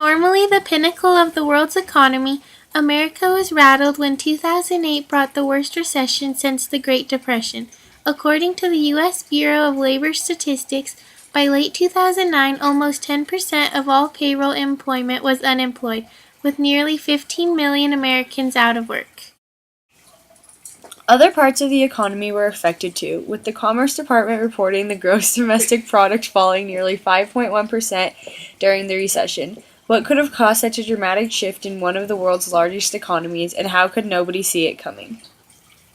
Normally the pinnacle of the world's economy, America was rattled when 2008 brought the worst recession since the Great Depression. According to the U.S. Bureau of Labor Statistics, by late 2009, almost 10% of all payroll employment was unemployed, with nearly 15 million Americans out of work. Other parts of the economy were affected too, with the Commerce Department reporting the gross domestic product falling nearly 5.1% during the recession. What could have caused such a dramatic shift in one of the world's largest economies, and how could nobody see it coming?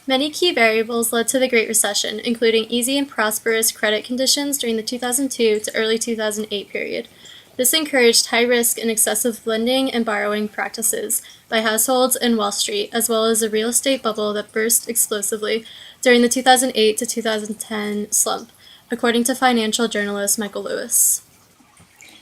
Many key variables led to the Great Recession, including easy and prosperous credit conditions during the 2002 to early 2008 period. This encouraged high risk and excessive lending and borrowing practices by households in Wall Street, as well as a real estate bubble that burst explosively during the 2008 to 2010 slump, according to financial journalist Michael Lewis.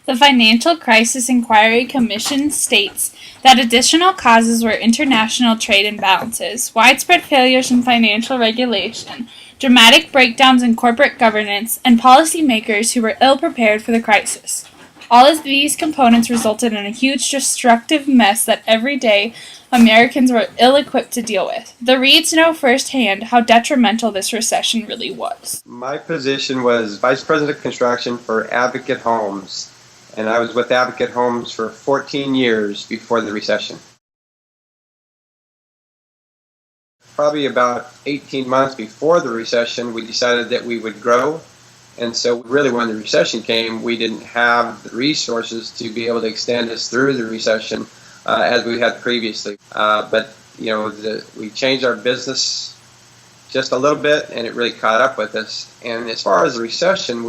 The Financial Crisis Inquiry Commission states that additional causes were international trade imbalances, widespread failures in financial regulation, dramatic breakdowns in corporate governance, and policymakers who were ill-prepared for the crisis. All of these components resulted in a huge destructive mess that everyday Americans were ill-equipped to deal with. The Reeds know firsthand how detrimental this recession really was. My position was Vice President of Construction for Advocate Homes, and I was with Advocate Homes for 14 years before the recession. Probably about 18 months before the recession, we decided that we would grow. And so really when the recession came, we didn't have the resources to be able to extend us through the recession as we had previously. But we changed our business just a little bit, and it really caught up with us. And as far as the recession,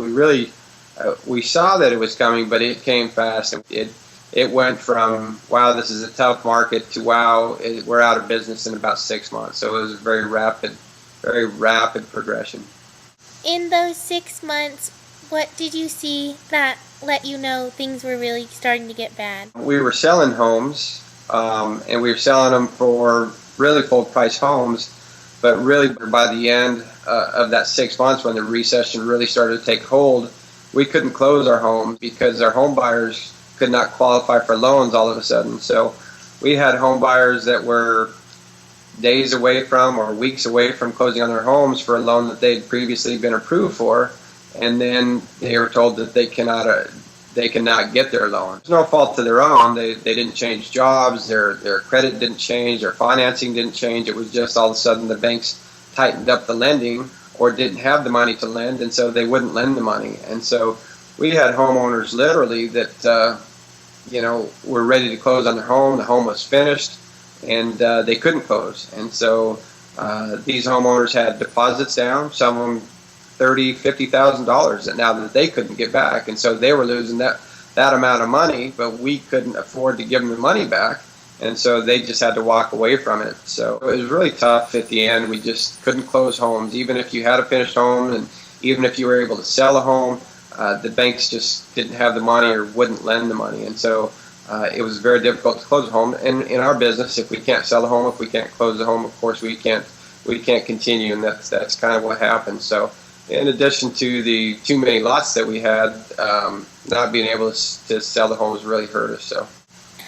we saw that it was coming, but it came fast. It went from, wow, this is a tough market, to wow, we're out of business in about 6 months. So it was a very rapid progression. In those 6 months, what did you see that let you know things were really starting to get bad? We were selling homes, and we were selling them for really full price homes, but really by the end of that 6 months when the recession really started to take hold, we couldn't close our homes because our home buyers could not qualify for loans all of a sudden. So we had home buyers that were days away from or weeks away from closing on their homes for a loan that they'd previously been approved for, and then they were told that they cannot get their loan. It's no fault to their own. They didn't change jobs, their credit didn't change, their financing didn't change. It was just all of a sudden the banks tightened up the lending or didn't have the money to lend, and so they wouldn't lend the money. And so we had homeowners literally that were ready to close on their home. The home was finished, and they couldn't close. And so these homeowners had deposits down, some of them $30,000, $50,000 now that they couldn't get back. And so they were losing that amount of money, but we couldn't afford to give them the money back. And so they just had to walk away from it. So it was really tough at the end. We just couldn't close homes. Even if you had a finished home, and even if you were able to sell a home, the banks just didn't have the money or wouldn't lend the money. And so it was very difficult to close a home. And in our business, if we can't sell a home, if we can't close the home, of course we can't continue, and that's kind of what happened. So in addition to the too many lots that we had, not being able to sell the homes really hurt us. So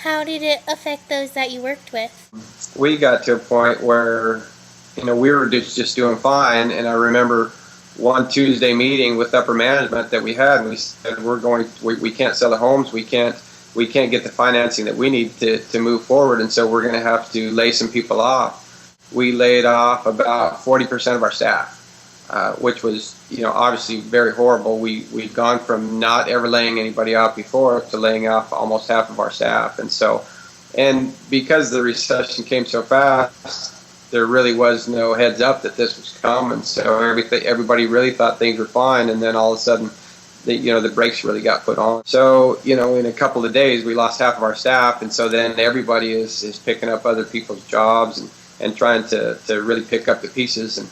how did it affect those that you worked with? We got to a point where we were just doing fine, and I remember one Tuesday meeting with upper management that we had, and we said we can't sell the homes, we can't get the financing that we need to move forward, and so we're going to have to lay some people off. We laid off about 40% of our staff, which was obviously very horrible. We'd gone from not ever laying anybody off before to laying off almost half of our staff, and because the recession came so fast, there really was no heads up that this was coming. So everybody really thought things were fine, and then all of a sudden, the brakes really got put on. So, in a couple of days, we lost half of our staff, and so then everybody is picking up other people's jobs and trying to really pick up the pieces. And,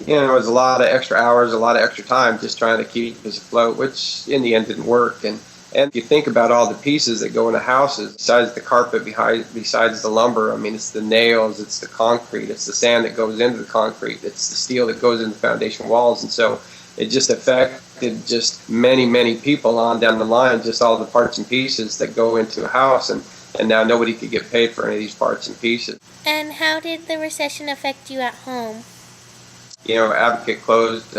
it was a lot of extra hours, a lot of extra time just trying to keep us afloat, which in the end didn't work. And if you think about all the pieces that go into houses, besides the carpet, besides the lumber, it's the nails, it's the concrete, it's the sand that goes into the concrete, it's the steel that goes into the foundation walls. And so it just affects affected just many people on down the line, just all the parts and pieces that go into a house, and now nobody could get paid for any of these parts and pieces. And how did the recession affect you at home? Advocate closed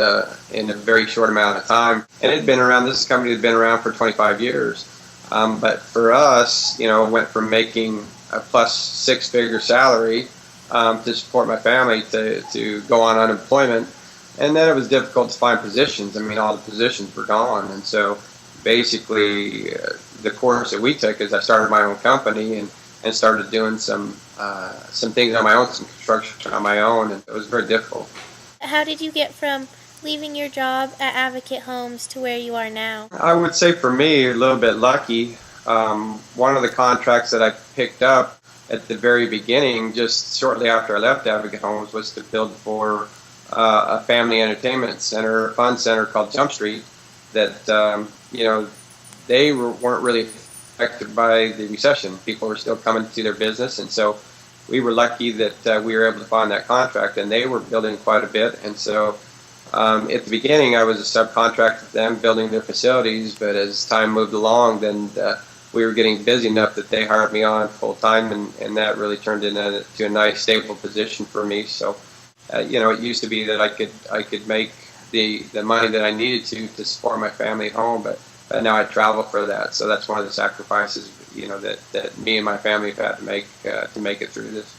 in a very short amount of time, and this company had been around for 25 years. But for us, went from making a plus six-figure salary to support my family to go on unemployment. And then it was difficult to find positions. I mean, all the positions were gone. And so basically the course that we took is I started my own company and started doing some things on my own, some construction on my own, and it was very difficult. How did you get from leaving your job at Advocate Homes to where you are now? I would say for me, a little bit lucky. One of the contracts that I picked up at the very beginning, just shortly after I left Advocate Homes, was to build for a family entertainment center, fun center called Jump Street. That they weren't really affected by the recession. People were still coming to their business, and so we were lucky that we were able to find that contract, and they were building quite a bit. And so at the beginning, I was a subcontractor to them building their facilities, but as time moved along, then we were getting busy enough that they hired me on full time, and that really turned into a nice stable position for me. So it used to be that I could make the money that I needed to support my family at home, but now I travel for that. So that's one of the sacrifices that me and my family have had to make it through this.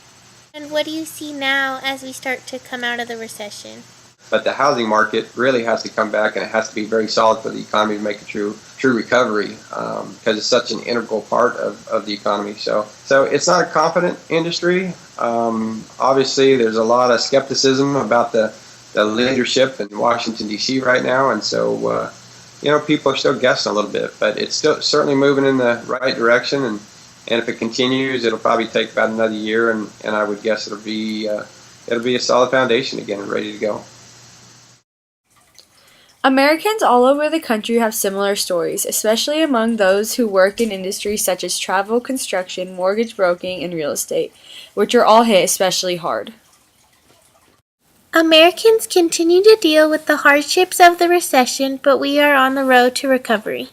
And what do you see now as we start to come out of the recession? But the housing market really has to come back, and it has to be very solid for the economy to make a true recovery, because it's such an integral part of the economy. So it's not a confident industry. Obviously, there's a lot of skepticism about the leadership in Washington, D.C. right now, and so people are still guessing a little bit, but it's still certainly moving in the right direction, and if it continues, it'll probably take about another year, and I would guess it'll be a solid foundation again and ready to go. Americans all over the country have similar stories, especially among those who work in industries such as travel, construction, mortgage broking, and real estate, which are all hit especially hard. Americans continue to deal with the hardships of the recession, but we are on the road to recovery.